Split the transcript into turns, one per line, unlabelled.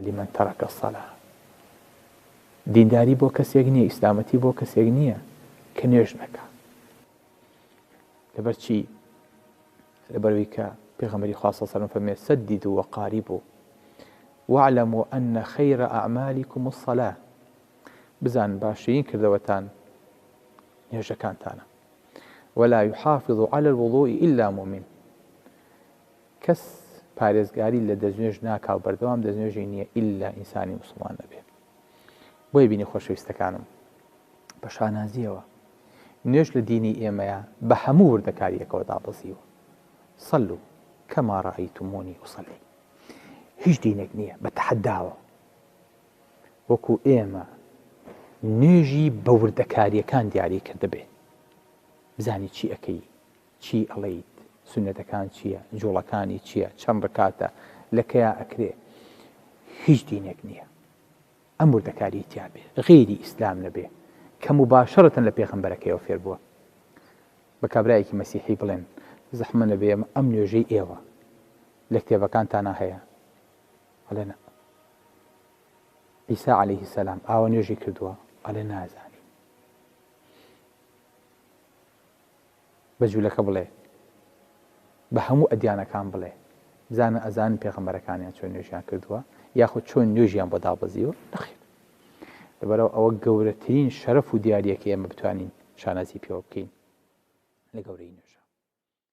لمن ترك الصلاة دینداری بۆ کەسێک نییە ئیسلامەتی بۆ کەسێک نییە کە نوێژ نەکات لەبەر چی لەبەرەوەی کە پێغەمبەری خوا صلی الله علیه و سلم فەرمێ سددوا وقاربوا واعلموا أن خير أعمالكم الصلاة بزان باشترین کردەوەتان نوێژەکانتانە ولا يحافظ على الوضوء إلا مؤمن کەس پارێزگاری لە دەستنوێژ ناکا و بەردەوام دەستنوێژی نییە ئیلا ئینسانی موسڵمان نەبێ بۆیە بینی خۆشەویستەکانم بە شانازیەوە نوێژ لە دینی ئێمەیە بە هەموو وردەکاریەکەوە دابەزیوە صلوا كما رأيتموني أصلي هیچ دینێک نییە بە تەحەداوە وەکو ئێمە نوێژی بە وردەکاریەکان دیاری کردە بێ بزانی چی ئەەکەی چی ئەڵەیت سونەتەکان چییە جوڵەکانی چییە چەند ڕکاتە لەکەیا ئەکرێ هیچ دینێک نییە ئەم وردەکاری تیا بێ غێری ئیسلام نەبێ کە مباشەرەتەن لە پێغەمبەرەکەیەوە فێر بووە بە کابرایەکی مەسیحی بڵێن زەحمە نەبێ ئەم نوێژەی ئێوە لە کتێبەکانتانە هەیە ئەڵێ نە عیسا عەلەیهی سەلام ئاوا نوێژی کردووە ئەڵێ نازانی بە جوولەکە بڵێ بە هەموو ئەدیانەکان بڵێ بزانە ئەزان پێغەمبەرەکانیان چۆن نوێژیان کردووە یاخود چۆن نوێژیان بۆ دابەزیوە نەخێر لەبەرەوە ئەوە گەورەترین شەرەف و دیاریەکە ئێمە بتوانین شانازی پێوە بکەین لە گەورەی نوێژ